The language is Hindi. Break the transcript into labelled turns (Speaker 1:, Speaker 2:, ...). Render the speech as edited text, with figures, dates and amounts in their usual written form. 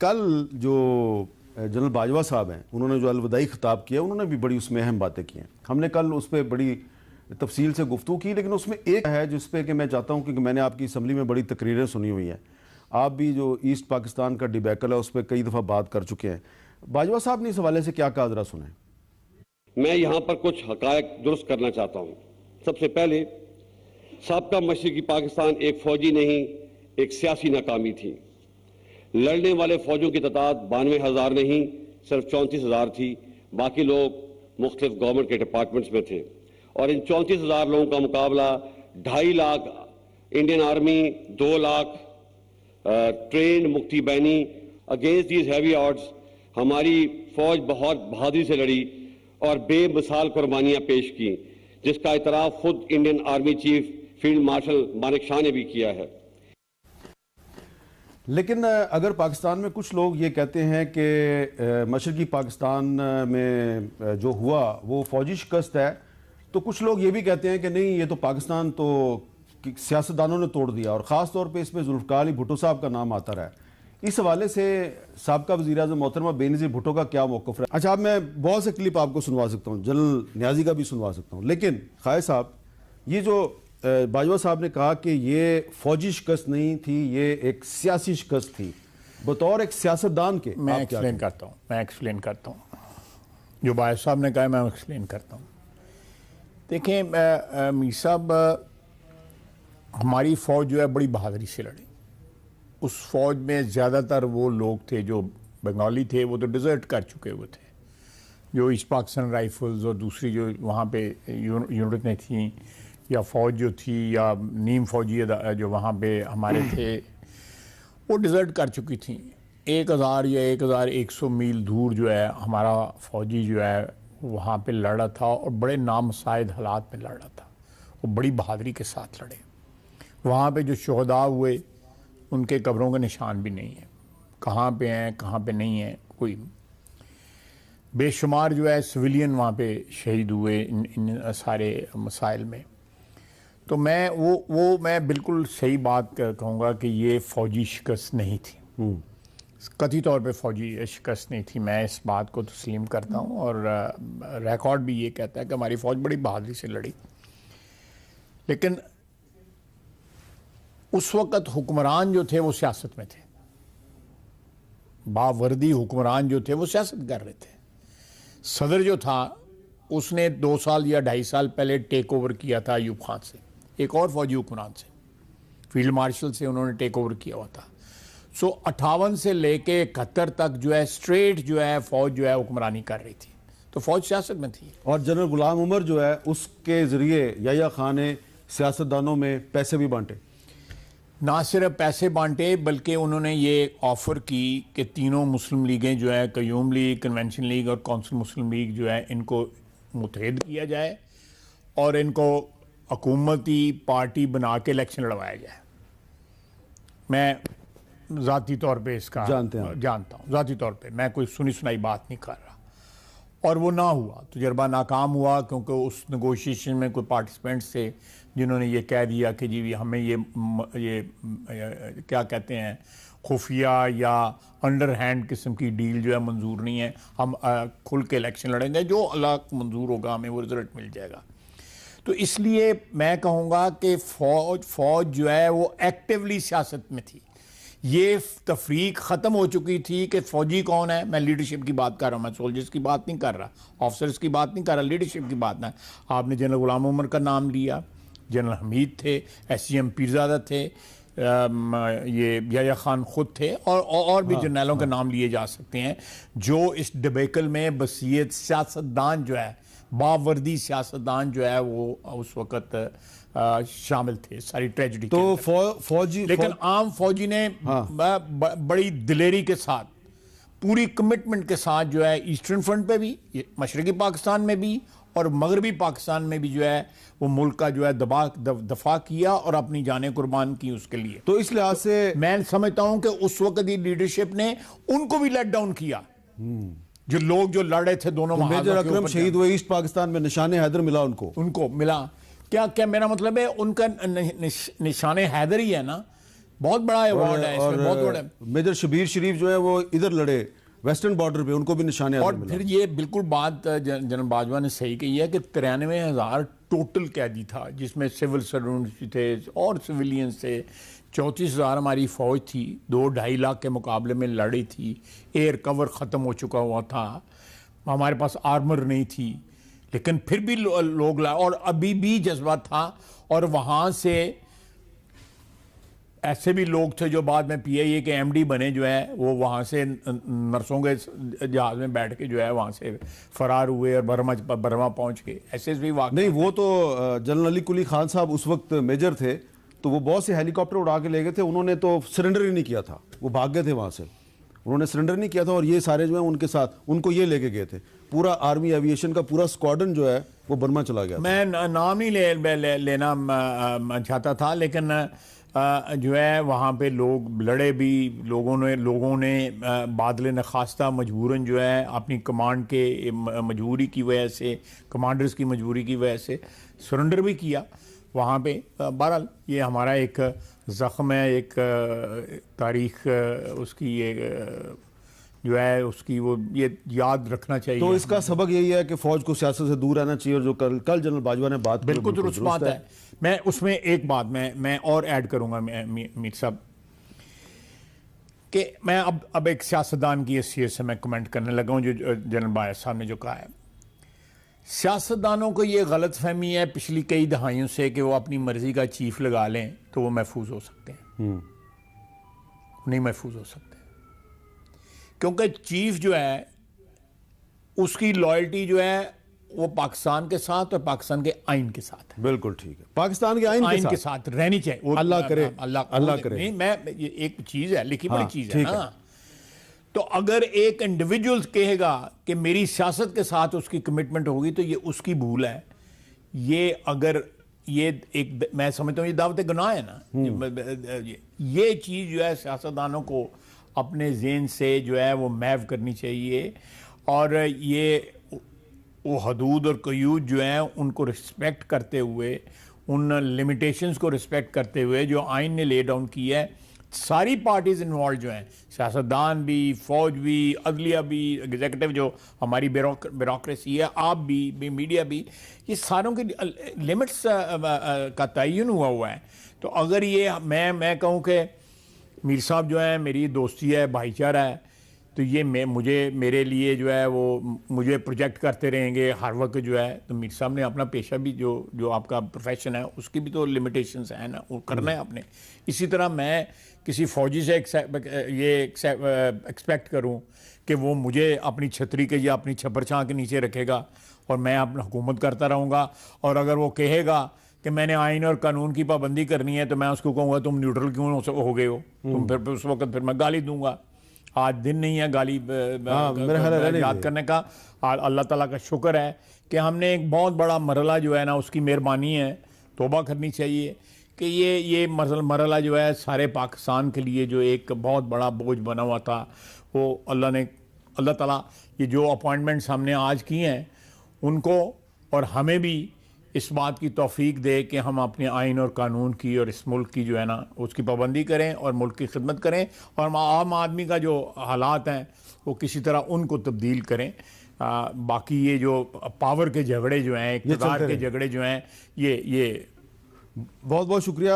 Speaker 1: कल जो जनरल बाजवा साहब हैं उन्होंने जो अलविदाई खिताब किया उन्होंने भी बड़ी उसमें अहम बातें की हैं। हमने कल उस पर बड़ी तफसील से गुफ्तगू की, लेकिन उसमें एक है जिस पे कि मैं चाहता हूँ, क्योंकि मैंने आपकी असम्बली में बड़ी तकरीरें सुनी हुई हैं, आप भी जो ईस्ट पाकिस्तान का डिबैकल है उस पर कई दफ़ा बात कर चुके हैं। बाजवा साहब ने इस हवाले से क्या कहा, ज़रा सुने।
Speaker 2: मैं यहाँ पर कुछ हकायक दुरुस्त करना चाहता हूँ। सबसे पहले साबका मशरिकी पाकिस्तान एक फौजी नहीं, एक सियासी नाकामी थी। लड़ने वाले फौजों की तादाद 92,000 नहीं, सिर्फ 34,000 थी। बाकी लोग मुख्तलिफ गवर्नमेंट के डिपार्टमेंट्स में थे और इन 34,000 लोगों का मुकाबला 2.5 lakh Indian army, 2 lakh trend मुक्ति बैनी। अगेंस्ट दीज हैवी ऑड्स हमारी फौज बहुत बहादुरी से लड़ी और बेमिसाल कुर्बानियां पेश की, जिसका इतराफ खुद Indian army chief field marshal Manek Shah ने भी किया है।
Speaker 1: लेकिन अगर पाकिस्तान में कुछ लोग ये कहते हैं कि मशरकी पाकिस्तान में जो हुआ वो फौजी शिकस्त है, तो कुछ लोग ये भी कहते हैं कि नहीं, ये तो पाकिस्तान तो सियासतदानों ने तोड़ दिया, और ख़ास तौर पे इसमें जुल्फ़िकार अली भुट्टो साहब का नाम आता रहा है। इस हवाले से साबका वज़ीर-ए-आज़म मोहतरमा बेनज़ीर भुट्टो का क्या मौक़िफ़ है? अच्छा, अब मैं बहुत से क्लिप आपको सुनवा सकता हूँ, जनरल न्याजी का भी सुनवा सकता हूँ, लेकिन खाए साहब, ये जो बाजवा साहब ने कहा कि ये फौजी शिकस्त नहीं थी, ये एक सियासी शिकस्त थी, बतौर एक सियासतदान के
Speaker 3: मैं एक्सप्लेन करता हूँ जो बाजवा साहब ने कहा, मैं एक्सप्लेन करता हूँ। देखें मीर साहब, हमारी फ़ौज जो है बड़ी बहादुरी से लड़ी। उस फौज में ज़्यादातर वो लोग थे जो बंगाली थे, वो तो डिज़र्ट कर चुके हुए थे। जो ईस्ट पाकिस्तान राइफल्स और दूसरी जो वहाँ पे यूनिटें थी, या फ़ौज जो थी, या नीम फौजी जो वहाँ पे हमारे थे, वो डिज़र्ट कर चुकी थी। 1,000 या 1,100 मील दूर जो है हमारा फ़ौजी जो है वहाँ पे लड़ रहा था, और बड़े नामसाइद हालात में लड़ रहा था। वो बड़ी बहादुरी के साथ लड़े। वहाँ पे जो शहदा हुए उनके कब्रों का निशान भी नहीं है, कहाँ पे हैं कहाँ पे नहीं है कोई। बेशुमार जो है सिविलियन वहाँ पे शहीद हुए इन सारे मसाइल में। तो मैं मैं बिल्कुल सही बात कहूँगा कि ये फ़ौजी शिकस्त नहीं थी, कतई तौर पे फ़ौजी शिकस्त नहीं थी। मैं इस बात को तस्लीम करता हूँ, और रिकॉर्ड भी ये कहता है कि हमारी फ़ौज बड़ी बहादुरी से लड़ी। लेकिन उस वक़्त हुक्मरान जो थे वो सियासत में थे, बावर्दी हुक्मरान जो थे वो सियासत कर रहे थे। सदर जो था उसने 2 साल या 2.5 साल पहले टेक ओवर किया था अयूब खान से, एक और फौजी हुक्मरान से, फील्ड मार्शल से उन्होंने टेक ओवर किया हुआ था। सो 58 से लेके 71 तक जो है स्ट्रेट जो है फौज जो है हुक्मरानी कर रही थी, तो फौज सियासत में थी। और
Speaker 1: जनरल गुलाम उमर जो है उसके ज़रिए याह्या खान ने सियासतदानों में पैसे भी बांटे।
Speaker 3: ना सिर्फ पैसे बांटे, बल्कि उन्होंने ये ऑफ़र की कि तीनों मुस्लिम लीगें जो है, कयूम लीग, कन्वेंशन लीग और कौंसिल मुस्लिम लीग जो है, इनको मुत्तहिद किया जाए और इनको हुकूमती पार्टी बना के इलेक्शन लड़वाया जाए। मैं ज़ाती तौर पे इसका जानता हूँ, ज़ाती तौर पे मैं कोई सुनी सुनाई बात नहीं कर रहा। और वो ना हुआ, तजर्बा नाकाम हुआ, क्योंकि उस नेगोशिएशन में कोई पार्टिसिपेंट्स थे जिन्होंने ये कह दिया कि जी हमें ये क्या कहते हैं, खुफिया या अंडर हैंड किस्म की डील जो है मंजूर नहीं है, हम खुल के इलेक्शन लड़ेंगे, जो अल्लाह को मंजूर होगा हमें वो रिजल्ट मिल जाएगा। तो इसलिए मैं कहूँगा कि फ़ौज जो है वो एक्टिवली सियासत में थी। ये तफरीक ख़त्म हो चुकी थी कि फ़ौजी कौन है। मैं लीडरशिप की बात कर रहा हूँ, मैं सोल्जर्स की बात नहीं कर रहा, ऑफिसर्स की बात नहीं कर रहा, लीडरशिप की बात ना। आपने जनरल गुलाम उमर का नाम लिया, जनरल हमीद थे, SCM पीरज़ादा थे, ये याह्या खान ख़ुद थे, और भी जनरलों के नाम लिए जा सकते हैं जो इस डिबेकल में बसीयत सियासतदान जो है, बावर्दी सियासतदान जो है वो उस वक़्त शामिल थे सारी ट्रेजिडी।
Speaker 1: तो फौजी
Speaker 3: लेकिन आम फौजी ने बड़ी दिलेरी के साथ, पूरी कमिटमेंट के साथ जो है ईस्टर्न फ्रंट पे भी, मशरकी पाकिस्तान में भी और मगरबी पाकिस्तान में भी जो है वो मुल्क का जो है दफा किया और अपनी जानें कुर्बान की उसके लिए।
Speaker 1: तो इस लिहाज से
Speaker 3: मैं समझता हूं कि उस वक्त की लीडरशिप ने उनको भी लेट डाउन किया। जो लोग जो लड़ रहे थे दोनों,
Speaker 1: मेजर अकरम शहीद हुए ईस्ट पाकिस्तान में, निशाने हैदर मिला उनको
Speaker 3: मिला। क्या मेरा मतलब है उनका निशाने हैदर ही है ना, बहुत बड़ा अवार्ड है इसमें, बहुत बड़ा।
Speaker 1: मेजर शबीर शरीफ जो है वो इधर लड़े वेस्टर्न बॉर्डर पे, उनको भी निशाने
Speaker 3: और फिर ये बिल्कुल बात जनरल बाजवा ने सही कही है कि 93,000 टोटल कैदी था, जिसमें सिविल सर्वेंट्स थे और सिविलियंस थे। 34,000 हमारी फ़ौज थी, 2-2.5 लाख के मुकाबले में लड़ी थी। एयर कवर ख़त्म हो चुका हुआ था, हमारे पास आर्मर नहीं थी, लेकिन फिर भी लोग लाए और अभी भी जज्बा था। और वहाँ से ऐसे भी लोग थे जो बाद में PIA के MD बने, जो है वो वहाँ से नर्सों के जहाज़ में बैठ के जो है वहाँ से फरार हुए और बर्मा पहुँच गए। ऐसे भी वाक़
Speaker 1: नहीं, वो तो जनरल अली कुली खान साहब उस वक्त मेजर थे, तो वो बहुत से हेलीकॉप्टर उड़ा के ले गए थे, उन्होंने तो सरेंडर ही नहीं किया था, वो भाग गए थे वहाँ से, उन्होंने सरेंडर नहीं किया था। और ये सारे जो है उनके साथ उनको ये लेके गए थे, पूरा आर्मी एविएशन का पूरा स्क्वाड्रन जो है वो बर्मा चला गया।
Speaker 3: मैं नाम नहीं लेना चाहता था, लेकिन जो है वहाँ पे लोग लड़े भी, लोगों ने बादल नखास्ता मजबूरन जो है अपनी कमांड के मजबूरी की वजह से, कमांडर्स की मजबूरी की वजह से सरेंडर भी किया वहाँ पे। बहरहाल ये हमारा एक ज़ख्म है, एक तारीख उसकी एक जो है उसकी वो ये याद रखना चाहिए।
Speaker 1: तो इसका सबक यही है कि फौज को सियासत से दूर रहना चाहिए, और जो कल जनरल बाजवा ने बात की
Speaker 3: बिल्कुल दुरुस्त बात है। मैं उसमें एक बात मैं और ऐड करूंगा मीर साहब, कि मैं अब एक सियासतदान की हैसियत से मैं कमेंट करने लगा हूं, जो जनरल बाजवा साहब ने जो कहा है। सियासतदानों को ये गलत फहमी है पिछली कई दहाइयों से कि वो अपनी मर्जी का चीफ लगा लें तो वो महफूज हो सकते हैं। नहीं महफूज हो सकते, क्योंकि चीफ जो है उसकी लॉयल्टी जो है वो पाकिस्तान के साथ और पाकिस्तान के आइन के साथ है।
Speaker 1: बिल्कुल ठीक है, पाकिस्तान के आइन के साथ
Speaker 3: रहनी चाहिए। वो
Speaker 1: अल्लाह करे,
Speaker 3: अल्लाह करे। नहीं, मैं ये एक चीज है, लिखी बड़ी चीज है ना। तो अगर एक इंडिविजुअल कहेगा कि मेरी सियासत के साथ उसकी कमिटमेंट होगी तो ये उसकी भूल है। ये अगर ये एक, मैं समझता हूँ ये दावत गुनाह है ना। ये चीज जो है सियासतदानों को अपने ज़हन से जो है वो महव करनी चाहिए, और ये वो हदूद और क़यूद जो हैं उनको रिस्पेक्ट करते हुए, उन लिमिटेशंस को रिस्पेक्ट करते हुए जो आइन ने ले डाउन की है। सारी पार्टीज़ इन्वॉल्व जो हैं, सियासतदान भी, फ़ौज भी, अदलिया भी, एग्जीक्यूटिव जो हमारी ब्यूरोक्रेसी है, आप भी, मीडिया भी, ये सारों के लिमिट्स का तयन हुआ है। तो अगर ये मैं कहूँ कि मीर साहब जो है मेरी दोस्ती है, भाईचारा है, तो ये मेरे लिए जो है वो मुझे प्रोजेक्ट करते रहेंगे हर वक्त जो है। तो मीर साहब ने अपना पेशा भी जो आपका प्रोफेशन है उसकी भी तो लिमिटेशंस हैं ना, वो करना है आपने। इसी तरह मैं किसी फौजी से ये एक्सपेक्ट करूं कि वो मुझे अपनी छतरी के या अपनी छप्पर छां के नीचे रखेगा और मैं अपना हुकूमत करता रहूँगा, और अगर वो कहेगा कि मैंने आइन और कानून की पाबंदी करनी है तो मैं उसको कहूँगा तुम न्यूट्रल क्यों हो गए हो, तुम फिर उस वक्त फिर मैं गाली दूंगा। आज दिन नहीं है गाली याद करने का। अल्लाह ताला का शुक्र है कि हमने एक बहुत बड़ा मरला जो है ना, उसकी मेहरबानी है, तौबा करनी चाहिए कि ये मरला जो है सारे पाकिस्तान के लिए जो एक बहुत बड़ा बोझ बना हुआ था, वो अल्लाह ताला ये जो अपॉइंटमेंट्स हमने आज की हैं उनको और हमें भी इस बात की तौफीक दे कि हम अपने आइन और कानून की और इस मुल्क की जो है ना उसकी पाबंदी करें और मुल्क की खिदमत करें, और आम आदमी का जो हालात हैं वो किसी तरह उनको तब्दील करें। बाकी ये जो पावर के झगड़े जो हैं, इक़्तिदार के झगड़े जो हैं, ये
Speaker 1: बहुत बहुत शुक्रिया।